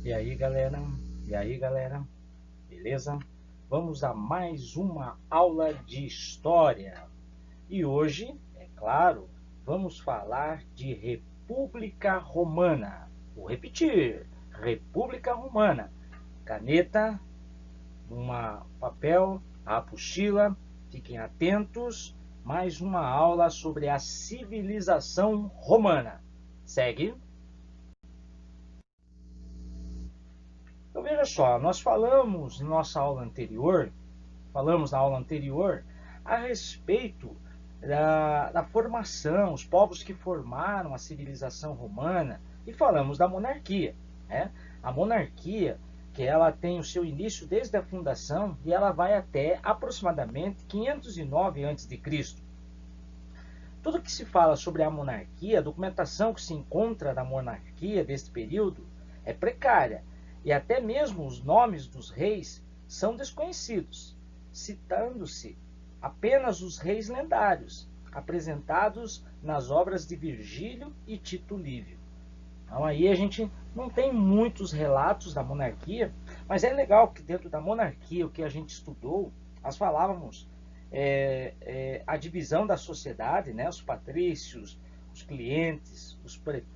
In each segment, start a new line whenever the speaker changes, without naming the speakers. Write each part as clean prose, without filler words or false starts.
E aí, galera? E aí, galera? Beleza? Vamos a mais uma aula de história. E hoje, é claro, vamos falar de República Romana. Vou repetir: República Romana. Caneta, papel, a apostila. Fiquem atentos. Mais uma aula sobre a civilização romana. Segue. Então veja só, nós falamos na aula anterior a respeito da formação, os povos que formaram a civilização romana, e falamos da monarquia, né? A monarquia, que ela tem o seu início desde a fundação e ela vai até aproximadamente 509 a.C. Tudo que se fala sobre a monarquia, a documentação que se encontra da monarquia deste período é precária, e até mesmo os nomes dos reis são desconhecidos, citando-se apenas os reis lendários, apresentados nas obras de Virgílio e Tito Livio. Então aí a gente não tem muitos relatos da monarquia, mas é legal que dentro da monarquia, o que a gente estudou, nós falávamos a divisão da sociedade, né? Os patrícios, os clientes,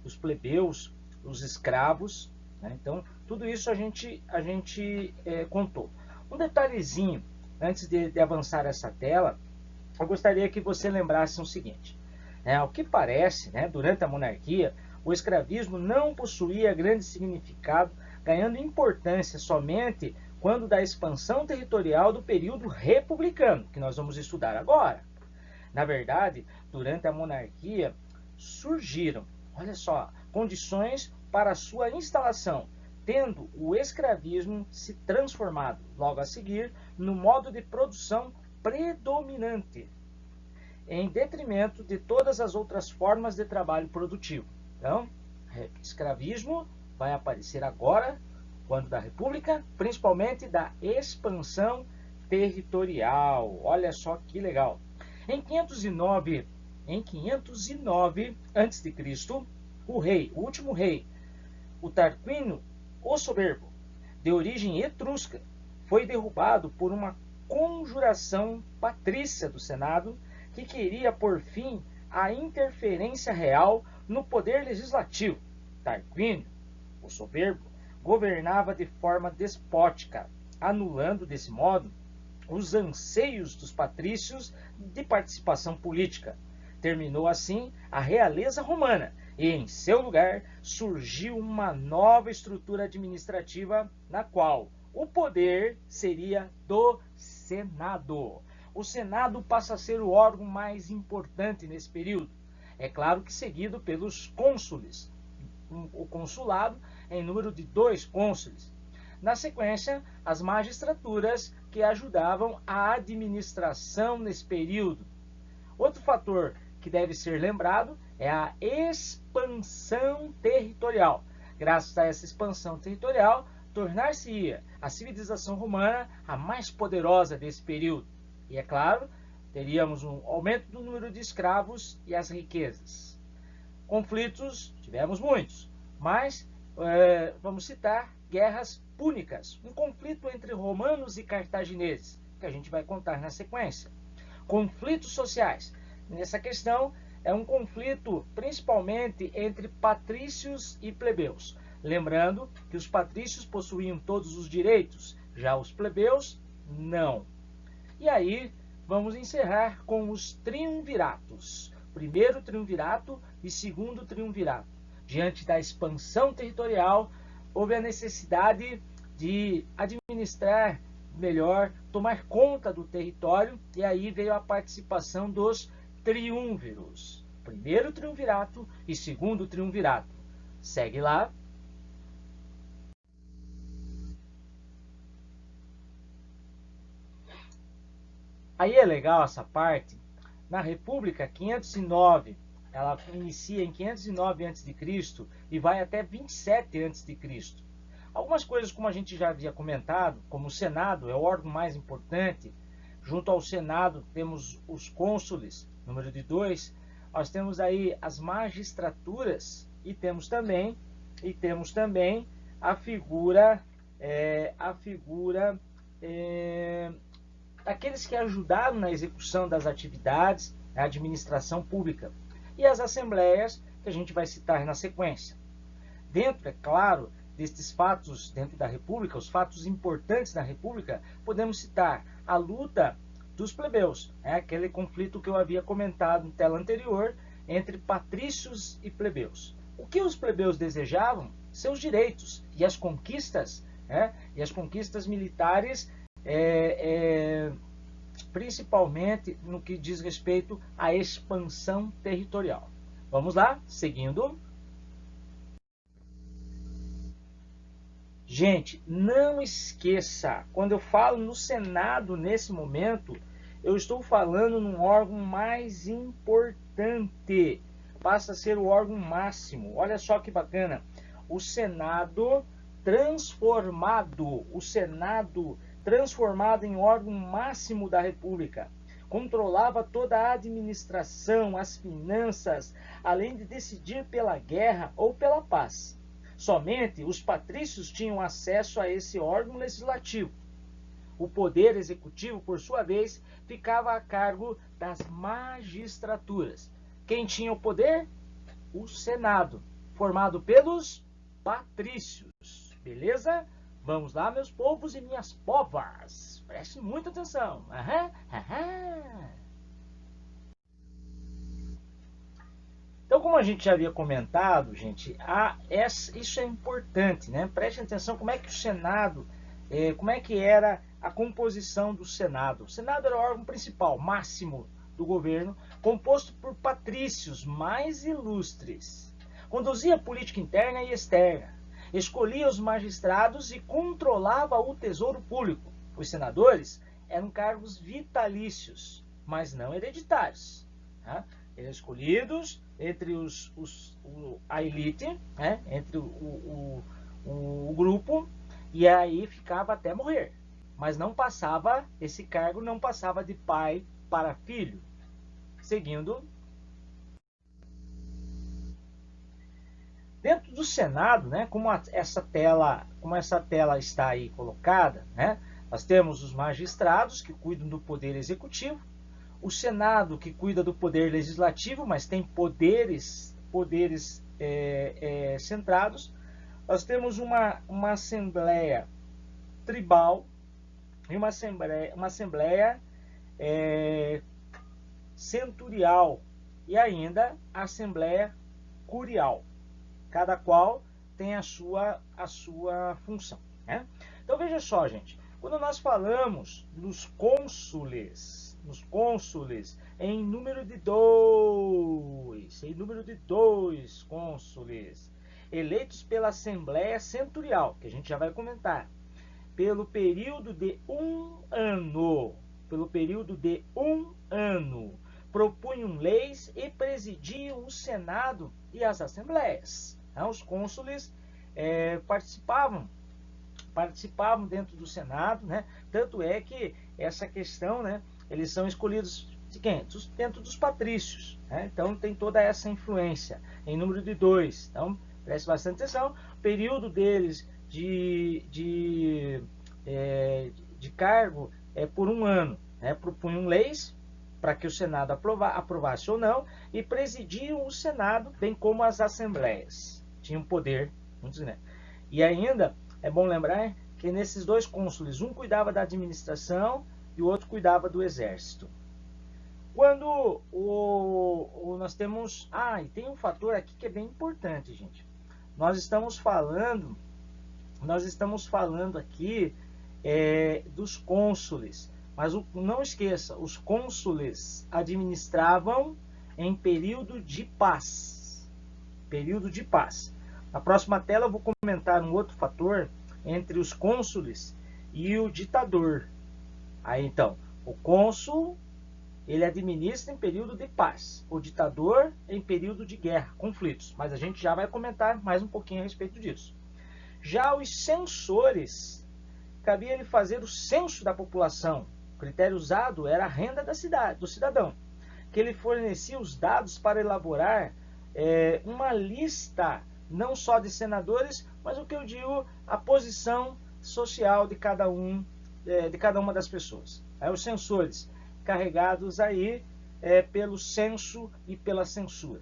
os plebeus, os escravos, né? Então tudo isso a gente contou. Um detalhezinho, antes de avançar essa tela, eu gostaria que você lembrasse o seguinte. Ao que parece, durante a monarquia, o escravismo não possuía grande significado, ganhando importância somente quando da expansão territorial do período republicano, que nós vamos estudar agora. Na verdade, durante a monarquia, surgiram, olha só, condições para sua instalação, tendo o escravismo se transformado, logo a seguir, no modo de produção predominante, em detrimento de todas as outras formas de trabalho produtivo. Então, escravismo vai aparecer agora, quando da República, principalmente da expansão territorial. Olha só que legal. Em 509 a.C., o último rei, o Tarquínio o Soberbo, de origem etrusca, foi derrubado por uma conjuração patrícia do Senado que queria pôr fim à interferência real no poder legislativo. Tarquínio o Soberbo governava de forma despótica, anulando desse modo os anseios dos patrícios de participação política. Terminou assim a realeza romana e, em seu lugar, surgiu uma nova estrutura administrativa na qual o poder seria do Senado. O Senado passa a ser o órgão mais importante nesse período. É claro que seguido pelos cônsules, o consulado em número de 2 cônsules. Na sequência, as magistraturas que ajudavam a administração nesse período. Outro fator que deve ser lembrado é a expansão territorial. Graças a essa expansão territorial, tornar-se-ia a civilização romana a mais poderosa desse período. E é claro, teríamos um aumento do número de escravos e as riquezas. Conflitos, tivemos muitos, mas vamos citar guerras púnicas, um conflito entre romanos e cartagineses, que a gente vai contar na sequência. Conflitos sociais. Nessa questão, é um conflito principalmente entre patrícios e plebeus. Lembrando que os patrícios possuíam todos os direitos, já os plebeus não. E aí, vamos encerrar com os triunviratos. Primeiro triunvirato e segundo triunvirato. Diante da expansão territorial, houve a necessidade de administrar melhor, tomar conta do território, e aí veio a participação dos triunviros. Primeiro triunvirato e segundo triunvirato. Segue lá. Aí é legal essa parte. Na República, 509, ela inicia em 509 a.C. e vai até 27 a.C. Algumas coisas, como a gente já havia comentado, como o Senado é o órgão mais importante. Junto ao Senado temos os cônsules, número de 2. Nós temos aí as magistraturas e temos também a figura daqueles que ajudaram na execução das atividades da administração pública, e as assembleias, que a gente vai citar na sequência. Dentro, é claro, destes fatos dentro da República, os fatos importantes da República, podemos citar a luta dos plebeus, aquele conflito que eu havia comentado em tela anterior, entre patrícios e plebeus. O que os plebeus desejavam? Seus direitos e as conquistas, militares, principalmente no que diz respeito à expansão territorial. Vamos lá, seguindo. Gente, não esqueça, quando eu falo no Senado nesse momento, eu estou falando num órgão mais importante, passa a ser o órgão máximo. Olha só que bacana, o Senado transformado em órgão máximo da República. Controlava toda a administração, as finanças, além de decidir pela guerra ou pela paz. Somente os patrícios tinham acesso a esse órgão legislativo. O poder executivo, por sua vez, ficava a cargo das magistraturas. Quem tinha o poder? O Senado, formado pelos patrícios. Beleza? Vamos lá, meus povos e minhas povas. Prestem muita atenção. Então, como a gente já havia comentado, gente, isso é importante, né? Prestem atenção como é que o Senado, como é que era a composição do Senado. O Senado era o órgão principal, máximo do governo, composto por patrícios mais ilustres. Conduzia a política interna e externa, escolhia os magistrados e controlava o tesouro público. Os senadores eram cargos vitalícios, mas não hereditários. Eram escolhidos entre a elite, entre o grupo, e aí ficava até morrer. Mas não passava, esse cargo não passava de pai para filho. Seguindo. Dentro do Senado, como essa tela está aí colocada, nós temos os magistrados que cuidam do poder executivo, o Senado que cuida do poder legislativo, mas tem poderes centrados. Nós temos uma assembleia tribal e uma assembleia centurial e ainda a assembleia curial. Cada qual tem a sua função. Então veja só, gente, quando nós falamos dos cônsules, em número de dois cônsules, eleitos pela Assembleia Centurial, que a gente já vai comentar, pelo período de um ano, propunham leis e presidiam o Senado e as assembleias. Os cônsules participavam dentro do Senado, tanto é que essa questão, eles são escolhidos de quem? Dentro dos patrícios, então tem toda essa influência em número de 2. Então preste bastante atenção. O período deles de cargo é por um ano, propunham leis para que o Senado aprovasse ou não, e presidiam o Senado, bem como as assembleias. Tinham poder, e ainda é bom lembrar que nesses dois cônsules, um cuidava da administração e o outro cuidava do exército. Quando nós temos... e tem um fator aqui que é bem importante, gente. Nós estamos falando aqui dos cônsules, mas não esqueça, os cônsules administravam em período de paz. Na próxima tela eu vou comentar um outro fator entre os cônsules e o ditador. Aí então, o cônsul, ele administra em período de paz, o ditador em período de guerra, conflitos, mas a gente já vai comentar mais um pouquinho a respeito disso. Já os censores, cabia-lhe fazer o censo da população. O critério usado era a renda do cidadão, que ele fornecia os dados para elaborar uma lista não só de senadores, mas o que eu digo, a posição social de cada uma das pessoas. Os censores carregados aí pelo censo e pela censura.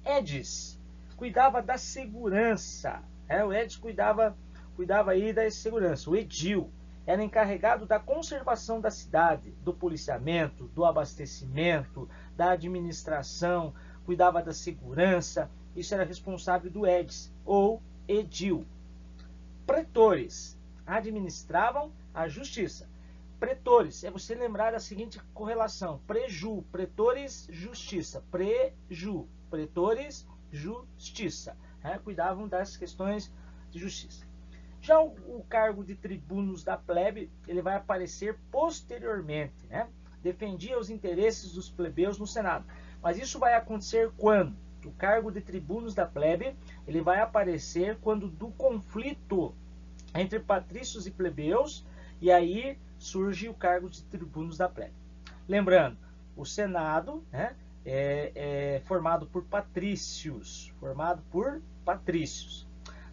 Edis cuidava da segurança. O Edis cuidava aí da segurança. O edil era encarregado da conservação da cidade, do policiamento, do abastecimento, da administração, cuidava da segurança. Isso era responsável do edis, ou edil. Pretores administravam a justiça. Pretores, é você lembrar da seguinte correlação: preju, pretores, justiça. Preju, pretores, justiça. Cuidavam das questões de justiça. Já o cargo de tribunos da plebe, ele vai aparecer posteriormente, defendia os interesses dos plebeus no Senado. Mas isso vai acontecer quando? O cargo de tribunos da plebe, ele vai aparecer quando do conflito entre patrícios e plebeus, e aí surge o cargo de tribunos da plebe. Lembrando, o Senado é formado por patrícios,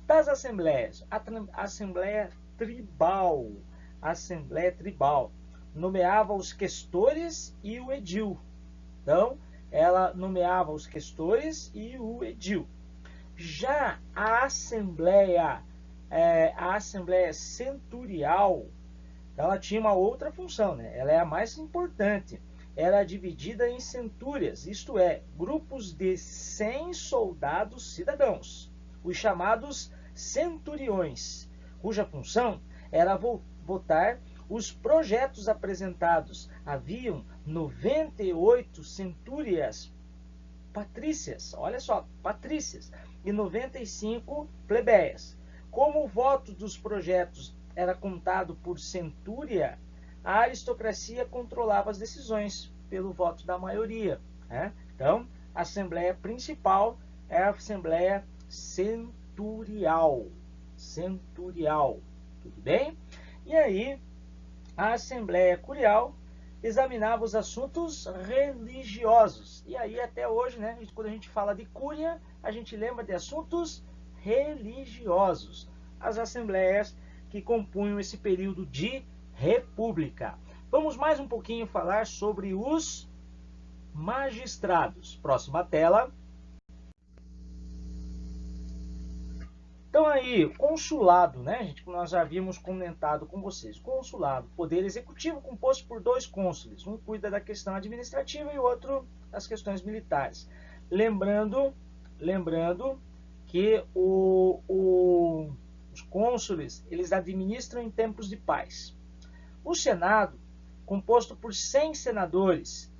Das assembleias, a Assembleia Tribal, nomeava os questores e o edil. Então, ela nomeava os questores e o edil. Já a Assembleia Centurial, ela tinha uma outra função, ela é a mais importante. Era dividida em centúrias, isto é, grupos de 100 soldados cidadãos, os chamados centuriões, cuja função era votar os projetos apresentados. Haviam 98 centúrias patrícias, olha só, patrícias, e 95 plebeias. Como o voto dos projetos era contado por centúria, a aristocracia controlava as decisões pelo voto da maioria. Então, a Assembleia Principal é a Assembleia Centurial. Tudo bem? E aí, a Assembleia Curial examinava os assuntos religiosos. E aí, até hoje, quando a gente fala de cúria, a gente lembra de assuntos religiosos. As assembleias que compunham esse período de república. Vamos mais um pouquinho falar sobre os magistrados. Próxima tela. Então aí, consulado, gente, como nós já havíamos comentado com vocês. Consulado, poder executivo composto por 2 cônsules. Um cuida da questão administrativa e o outro das questões militares. Lembrando que os cônsules, eles administram em tempos de paz. O Senado, composto por 100 senadores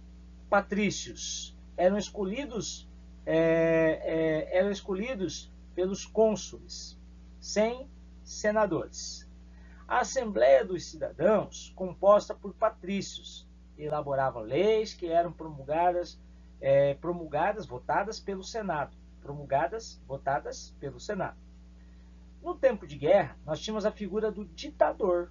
patrícios, eram escolhidos pelos cônsules, 100 senadores. A Assembleia dos Cidadãos, composta por patrícios, elaborava leis que eram votadas pelo Senado. No tempo de guerra, nós tínhamos a figura do ditador,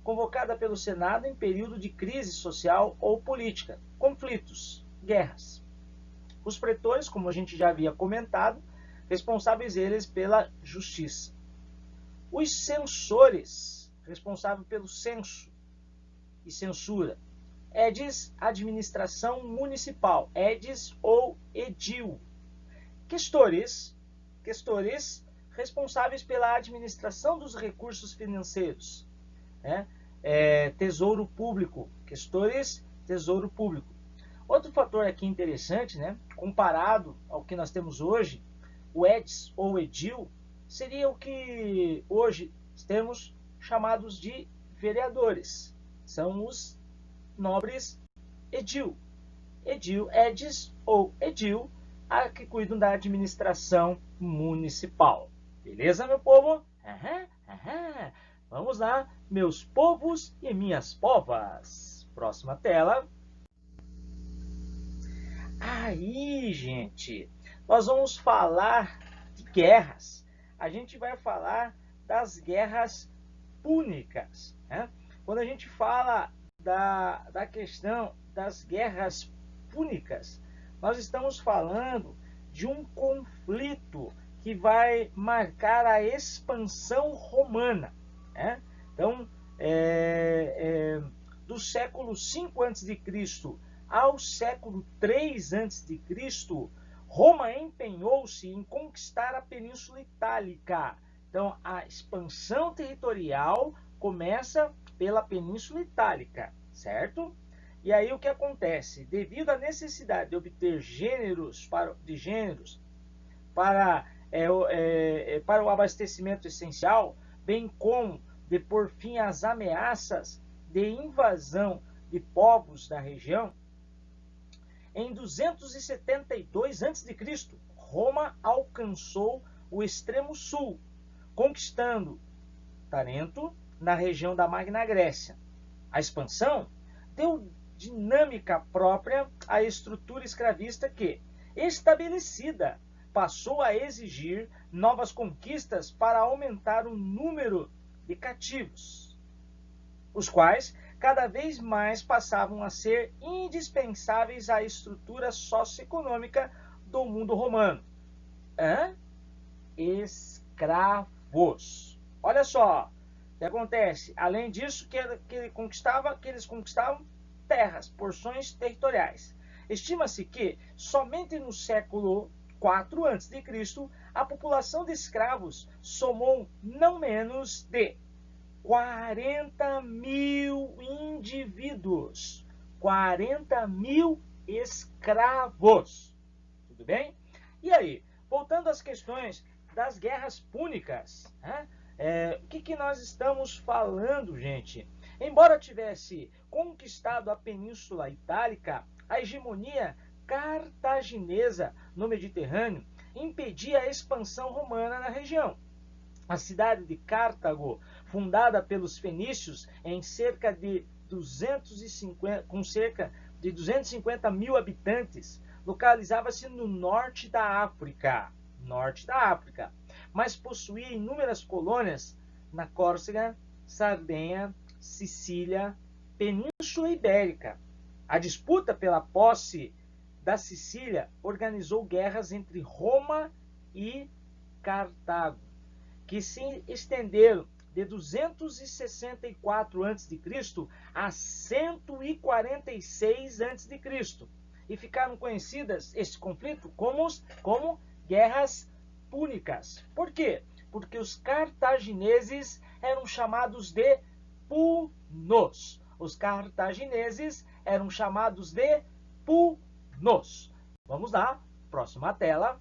convocada pelo Senado em período de crise social ou política, conflitos, guerras. Os pretores, como a gente já havia comentado, responsáveis eles pela justiça. Os censores, responsáveis pelo censo e censura. Edis, administração municipal, edis ou edil. Questores, responsáveis pela administração dos recursos financeiros. Tesouro público, questores, tesouro público. Outro fator aqui interessante, comparado ao que nós temos hoje, o edis ou edil seria o que hoje temos chamados de vereadores. São os nobres edil. Edis ou edil, que cuidam da administração municipal. Beleza, meu povo? Vamos lá, meus povos e minhas povas. Próxima tela. Aí, gente, nós vamos falar de guerras. A gente vai falar das guerras púnicas. Quando a gente fala da questão das guerras púnicas, nós estamos falando de um conflito que vai marcar a expansão romana, né? Então, do século V a.C. ao século III a.C., Roma empenhou-se em conquistar a Península Itálica. Então, a expansão territorial começa pela Península Itálica, certo? E aí o que acontece? Devido à necessidade de obter gêneros para o abastecimento essencial, bem como de pôr fim às ameaças de invasão de povos da região, em 272 a.C., Roma alcançou o extremo sul, conquistando Tarento, na região da Magna Grécia. A expansão deu dinâmica própria à estrutura escravista que, estabelecida, passou a exigir novas conquistas para aumentar o número de cativos, os quais cada vez mais passavam a ser indispensáveis à estrutura socioeconômica do mundo romano. Escravos. Olha só o que acontece. Além disso, que eles conquistavam terras, porções territoriais. Estima-se que somente no século IV a.C., a população de escravos somou não menos de 40 mil indivíduos. 40 mil escravos. Tudo bem? E aí, voltando às questões das guerras púnicas, né? O que nós estamos falando, gente? Embora tivesse conquistado a Península Itálica, a hegemonia cartaginesa no Mediterrâneo impedia a expansão romana na região. A cidade de Cartago, fundada pelos fenícios em cerca de 250 mil habitantes, localizava-se no norte da África, mas possuía inúmeras colônias na Córcega, Sardenha, Sicília, Península Ibérica. A disputa pela posse da Sicília organizou guerras entre Roma e Cartago, que se estenderam de 264 a.C. a 146 a.C. e ficaram conhecidas esse conflito como guerras púnicas. Por quê? Porque os cartagineses eram chamados de punos. Os cartagineses eram chamados de punos. Vamos lá, próxima tela.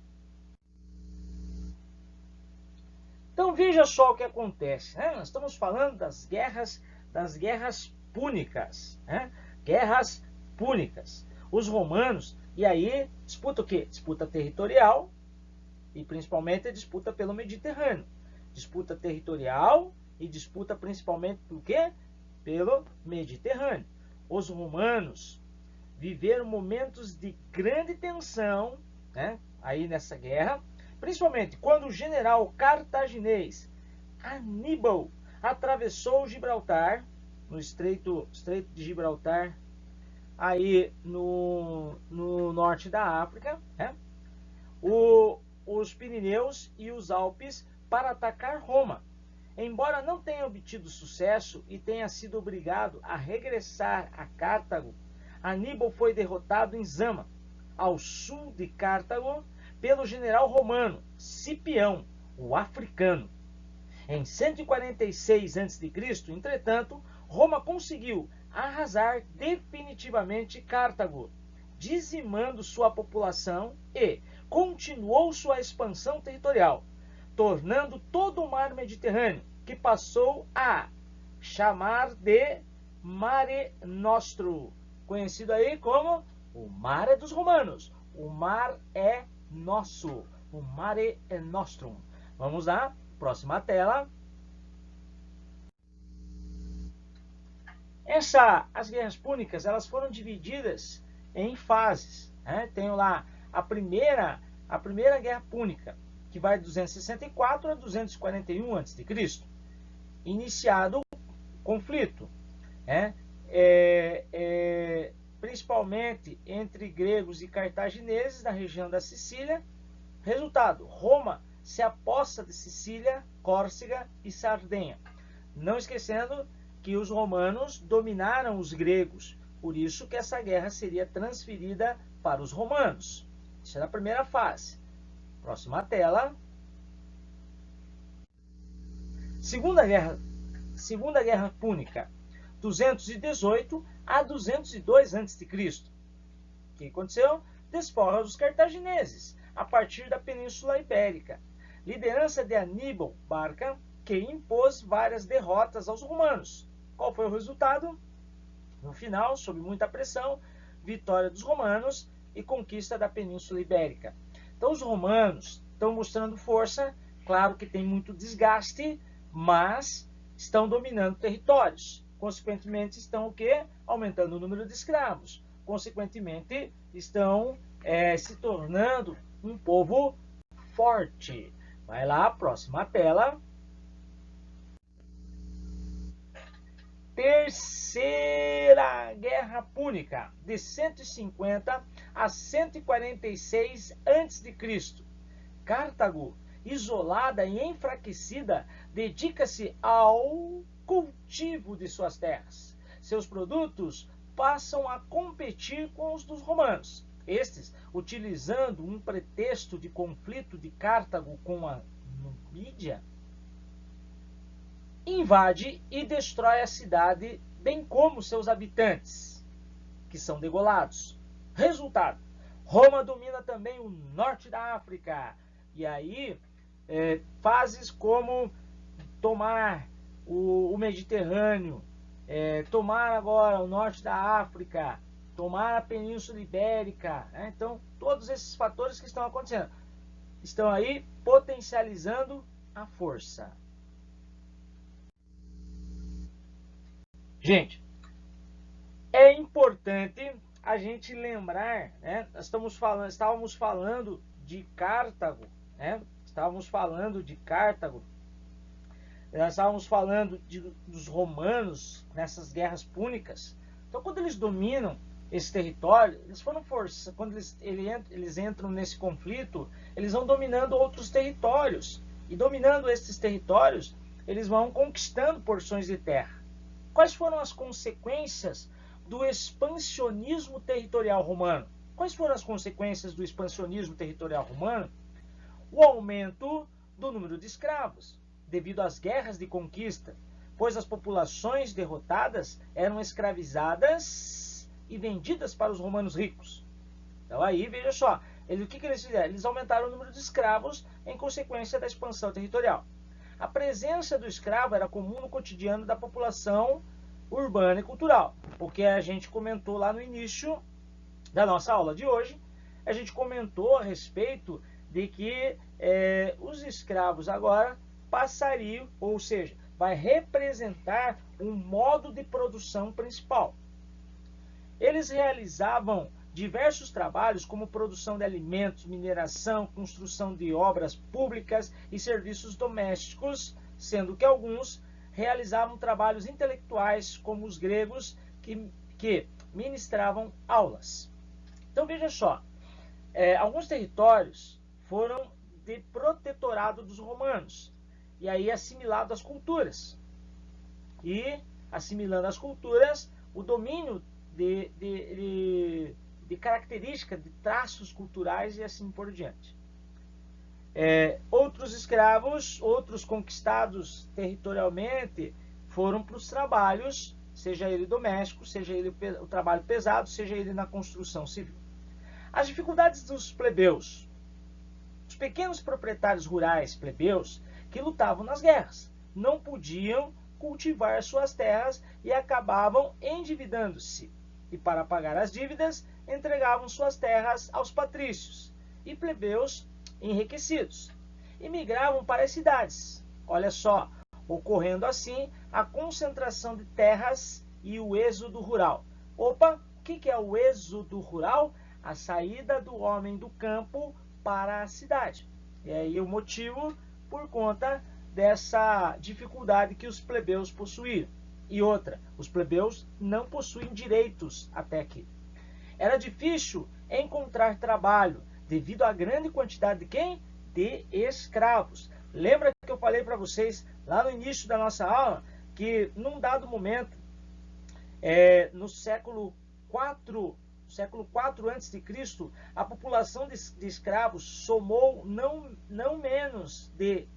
Então veja só o que acontece, né? Nós estamos falando das guerras púnicas, né? Guerras púnicas. Os romanos, e aí disputa o quê? Disputa territorial e principalmente a disputa pelo Mediterrâneo. Disputa territorial e disputa principalmente por quê? Pelo Mediterrâneo. Os romanos viveram momentos de grande tensão, né? Aí nessa guerra, principalmente quando o general cartaginês Aníbal atravessou Gibraltar, no Estreito de Gibraltar, aí no norte da África, né? Os Pirineus e os Alpes para atacar Roma. Embora não tenha obtido sucesso e tenha sido obrigado a regressar a Cartago, Aníbal foi derrotado em Zama, ao sul de Cartago, pelo general romano Cipião, o africano. Em 146 a.C., entretanto, Roma conseguiu arrasar definitivamente Cartago, dizimando sua população e continuou sua expansão territorial, tornando todo o mar Mediterrâneo, que passou a chamar de Mare Nostrum, conhecido aí como o Mar é dos Romanos, o mar é nosso, o Mare Nostrum. Vamos lá, próxima tela. As guerras púnicas, elas foram divididas em fases, né? Tem lá a primeira guerra púnica, que vai de 264 a 241 a.C., iniciado o conflito, né? Principalmente entre gregos e cartagineses na região da Sicília. Resultado: Roma se apossa de Sicília, Córcega e Sardenha. Não esquecendo que os romanos dominaram os gregos, por isso que essa guerra seria transferida para os romanos. Isso é a primeira fase. Próxima tela. Segunda Guerra Púnica, 218 a 202 a.C. O que aconteceu? Desforra dos cartagineses, a partir da Península Ibérica. Liderança de Aníbal Barca, que impôs várias derrotas aos romanos. Qual foi o resultado? No final, sob muita pressão, vitória dos romanos e conquista da Península Ibérica. Então os romanos estão mostrando força, claro que tem muito desgaste, mas estão dominando territórios. Consequentemente, estão o quê? Aumentando o número de escravos. Consequentemente, estão se tornando um povo forte. Vai lá, próxima tela. Terceira Guerra Púnica, de 150 a 146 a.C. Cartago, isolada e enfraquecida, dedica-se ao cultivo de suas terras. Seus produtos passam a competir com os dos romanos. Estes, utilizando um pretexto de conflito de Cartago com a Numídia, invade e destrói a cidade, bem como seus habitantes, que são degolados. Resultado: Roma domina também o norte da África. E aí, fases como tomar o Mediterrâneo, tomar agora o norte da África, tomar a Península Ibérica. Então, todos esses fatores que estão acontecendo estão aí potencializando a força. Gente, é importante a gente lembrar, né? Estávamos falando de Cartago, né? Nós estávamos falando dos romanos nessas guerras púnicas. Então, quando eles dominam esse território, eles foram forçados. Quando eles entram nesse conflito, eles vão dominando outros territórios. E dominando esses territórios, eles vão conquistando porções de terra. Quais foram as consequências do expansionismo territorial romano? Quais foram as consequências do expansionismo territorial romano? O aumento do número de escravos, devido às guerras de conquista, pois as populações derrotadas eram escravizadas e vendidas para os romanos ricos. Então aí, veja só, o que eles fizeram? Eles aumentaram o número de escravos em consequência da expansão territorial. A presença do escravo era comum no cotidiano da população urbana e cultural, porque a gente comentou lá no início da nossa aula de hoje, a gente comentou a respeito de que os escravos agora passariam, ou seja, vai representar um modo de produção principal. Eles realizavam diversos trabalhos como produção de alimentos, mineração, construção de obras públicas e serviços domésticos, sendo que alguns realizavam trabalhos intelectuais, como os gregos que ministravam aulas. Então veja só, alguns territórios foram de protetorado dos romanos, e aí assimilado às culturas. E assimilando as culturas, o domínio de características, de traços culturais e assim por diante. Outros escravos, outros conquistados territorialmente, foram para os trabalhos, seja ele doméstico, seja ele o trabalho pesado, seja ele na construção civil. As dificuldades dos plebeus. Os pequenos proprietários rurais plebeus que lutavam nas guerras não podiam cultivar suas terras e acabavam endividando-se. E para pagar as dívidas, entregavam suas terras aos patrícios e plebeus enriquecidos. E migravam para as cidades. Olha só, ocorrendo assim a concentração de terras e o êxodo rural. Opa, o que é o êxodo rural? A saída do homem do campo para a cidade. E aí o motivo por conta dessa dificuldade que os plebeus possuíam. E outra, os plebeus não possuem direitos até aqui. Era difícil encontrar trabalho devido à grande quantidade de quem? de escravos. Lembra que eu falei para vocês lá no início da nossa aula que num dado momento, no século IV a.C., a população de escravos somou não menos de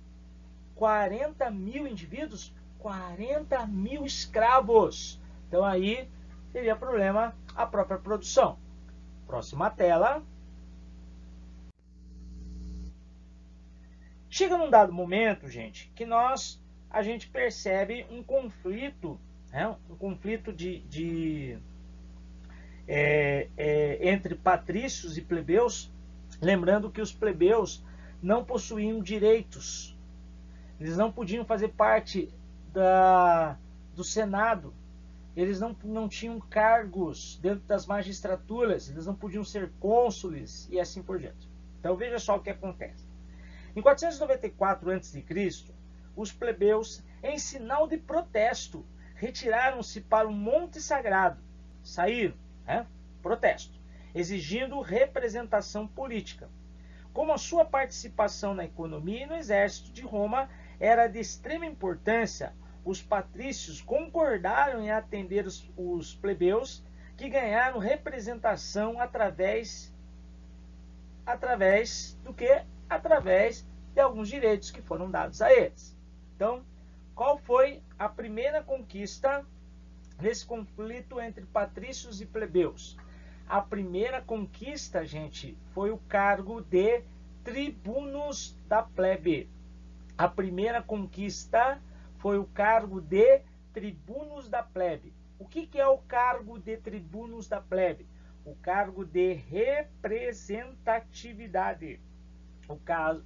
40 mil indivíduos, 40 mil escravos. Então aí teria problema a própria produção. Próxima tela. Chega num dado momento, gente, que a gente percebe um conflito, um conflito entre patrícios e plebeus, lembrando que os plebeus não possuíam direitos, eles não podiam fazer parte do Senado, eles não tinham cargos dentro das magistraturas, eles não podiam ser cônsules e assim por diante. Então veja só o que acontece. Em 494 a.C., os plebeus, em sinal de protesto, retiraram-se para um monte sagrado, saíram, protesto, exigindo representação política. Como a sua participação na economia e no exército de Roma era de extrema importância, os patrícios concordaram em atender os plebeus, que ganharam representação através do quê? Através de alguns direitos que foram dados a eles. Então, qual foi a primeira conquista nesse conflito entre patrícios e plebeus? A primeira conquista, gente, foi o cargo de tribunos da plebe. A primeira conquista foi o cargo de tribunos da plebe. O que é o cargo de tribunos da plebe? O cargo de representatividade.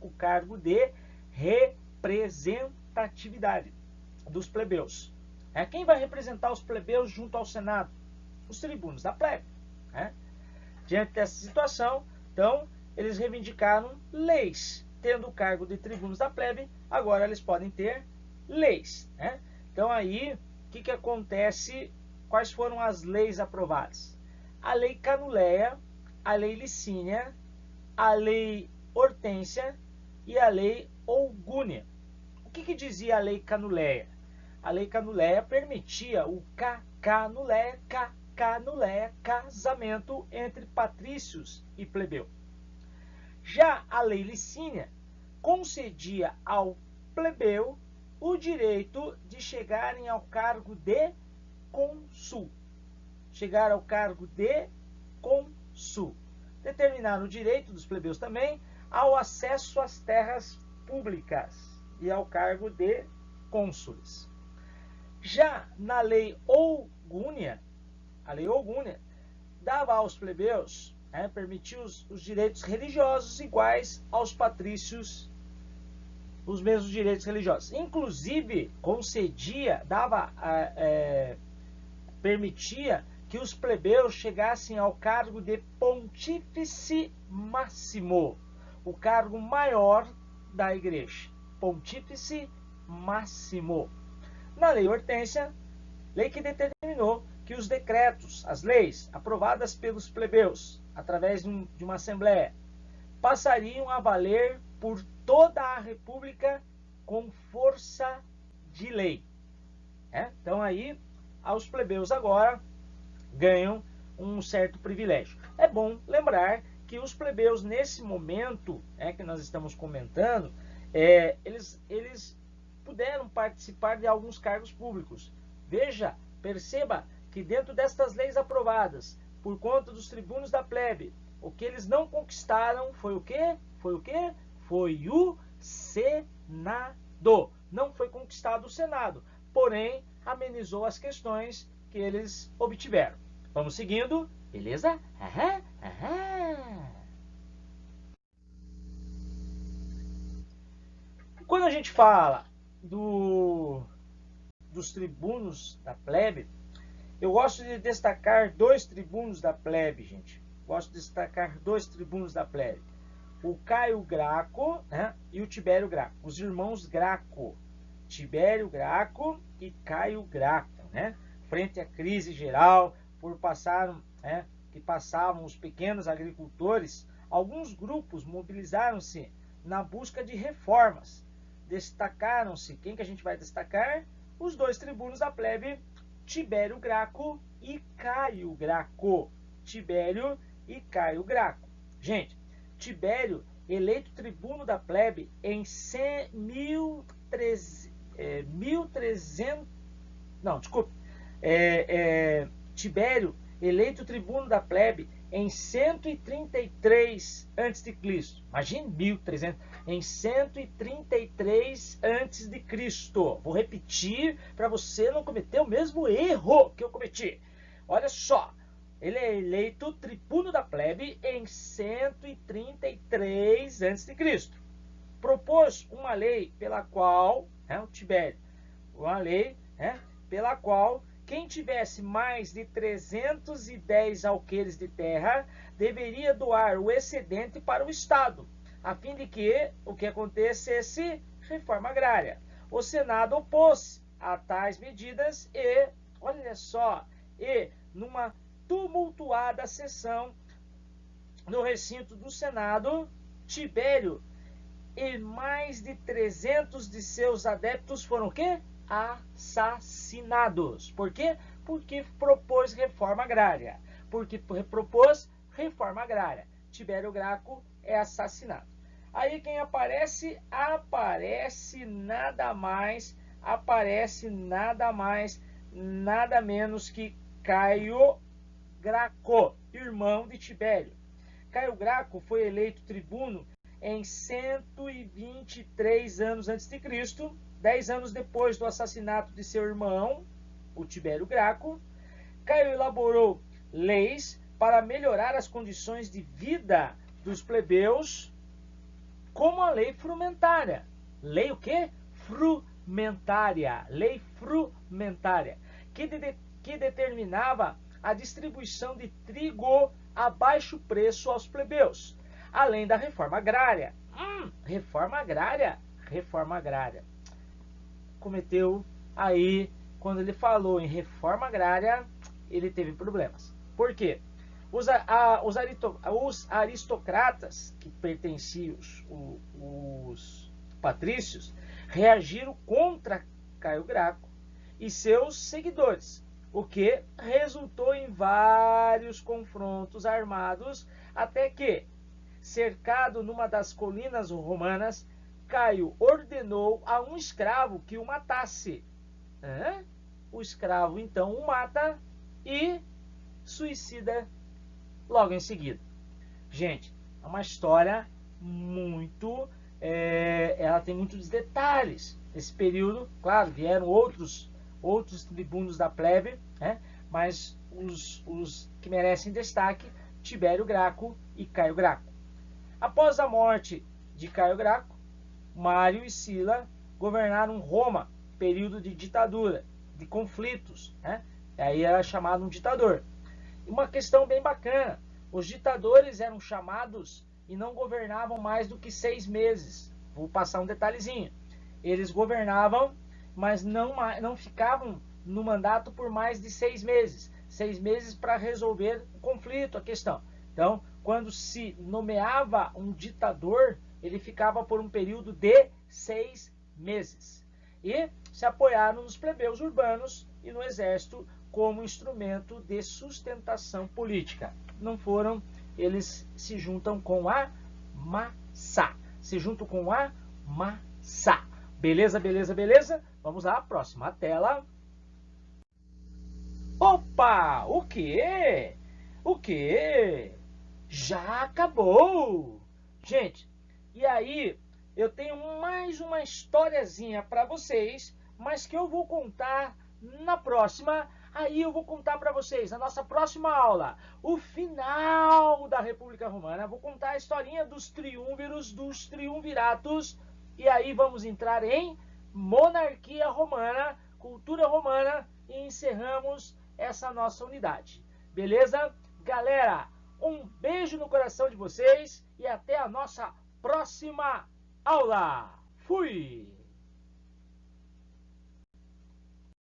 O cargo de representatividade dos plebeus. Quem vai representar os plebeus junto ao Senado? Os tribunos da plebe. Diante dessa situação, então, eles reivindicaram leis. Tendo o cargo de tribunos da plebe, agora eles podem ter leis. Então aí, o que acontece? Quais foram as leis aprovadas? A lei Canuleia, a lei Licínia, a lei Hortência e a lei Ougúnia. O que dizia a lei Canuleia? A lei Canuleia permitia o canuleia, casamento entre patrícios e plebeu. Já a lei Licínia concedia ao plebeu o direito de chegarem ao cargo de cônsul. Chegar ao cargo de cônsul. Determinaram o direito dos plebeus também ao acesso às terras públicas e ao cargo de cônsules. Já na lei Ougúnia, a lei Ougúnia dava aos plebeus, permitia os direitos religiosos iguais aos patrícios, os mesmos direitos religiosos. Inclusive, concedia, permitia que os plebeus chegassem ao cargo de pontífice máximo, o cargo maior da igreja. Pontífice máximo. Na lei Hortência, lei que determinou que os decretos, as leis aprovadas pelos plebeus, através de uma assembleia, passariam a valer por toda a república com força de lei. Então aí, os plebeus agora ganham um certo privilégio. É bom lembrar que os plebeus, nesse momento que nós estamos comentando, eles puderam participar de alguns cargos públicos. Perceba que dentro destas leis aprovadas, por conta dos tribunos da plebe, o que eles não conquistaram foi o quê? Foi o Senado. Não foi conquistado o Senado, porém amenizou as questões que eles obtiveram. Vamos seguindo, beleza? Quando a gente fala dos tribunos da plebe, eu gosto de destacar dois tribunos da plebe, gente. Gosto de destacar dois tribunos da plebe. O Caio Graco, e o Tibério Graco. Os irmãos Graco. Tibério Graco e Caio Graco, frente à crise geral, que passavam os pequenos agricultores, alguns grupos mobilizaram-se na busca de reformas. Destacaram-se, quem que a gente vai destacar? Os dois tribunos da plebe, Tibério Graco e Caio Graco. Tibério e Caio Graco. Gente, Tibério, eleito tribuno da plebe em 1300... Não, desculpe. Tibério, eleito tribuno da plebe em 133 a.C. Imagine 1300. Em 133 a.C. Vou repetir para você não cometer o mesmo erro que eu cometi. Olha só. Ele é eleito tribuno da plebe em 133 a.C. Propôs uma lei pela qual, o Tibério, uma lei pela qual quem tivesse mais de 310 alqueires de terra deveria doar o excedente para o Estado, a fim de que o que acontecesse reforma agrária. O Senado opôs-se a tais medidas e, olha só, numa tumultuada sessão no recinto do Senado, Tibério e mais de 300 de seus adeptos foram o quê? Assassinados. Por quê? Porque propôs reforma agrária. Porque propôs reforma agrária. Tibério Graco é assassinado. Aí quem aparece? Aparece nada mais, nada menos que Caio Graco, irmão de Tibério. Caio Graco foi eleito tribuno em 123 anos antes de Cristo, 10 anos depois do assassinato de seu irmão, o Tibério Graco. Caio elaborou leis para melhorar as condições de vida dos plebeus, como a lei frumentária. Lei o quê? Frumentária. Lei frumentária, que determinava a distribuição de trigo a baixo preço aos plebeus, além da reforma agrária. Reforma agrária? Reforma agrária. Cometeu aí, quando ele falou em reforma agrária, ele teve problemas. Por quê? Os aristocratas, que pertenciam os patrícios, reagiram contra Caio Graco e seus seguidores, o que resultou em vários confrontos armados, até que, cercado numa das colinas romanas, Caio ordenou a um escravo que o matasse. O escravo então o mata e suicida logo em seguida. Gente, é uma história muito... ela tem muitos detalhes. Nesse período, claro, vieram outros tribunos da plebe, mas os que merecem destaque, Tibério Graco e Caio Graco. Após a morte de Caio Graco, Mário e Sila governaram Roma, período de ditadura, de conflitos. Aí era chamado um ditador. Uma questão bem bacana, os ditadores eram chamados e não governavam mais do que 6 meses. Vou passar um detalhezinho. Eles governavam, mas não ficavam no mandato por mais de 6 meses. 6 meses para resolver o conflito, a questão. Então, quando se nomeava um ditador, ele ficava por um período de 6 meses. E se apoiaram nos plebeus urbanos e no exército como instrumento de sustentação política. Não foram, eles se juntam com a massa. Beleza, beleza, beleza? Vamos lá, próxima tela. Opa, o quê? O quê? Já acabou! Gente, e aí eu tenho mais uma historiazinha para vocês, mas que eu vou contar na próxima. Aí eu vou contar para vocês, na nossa próxima aula, o final da República Romana. Vou contar a historinha dos triunviros, dos triunviratos. E aí vamos entrar em monarquia romana, cultura romana e encerramos essa nossa unidade. Beleza? Galera, um beijo no coração de vocês e até a nossa próxima aula. Fui!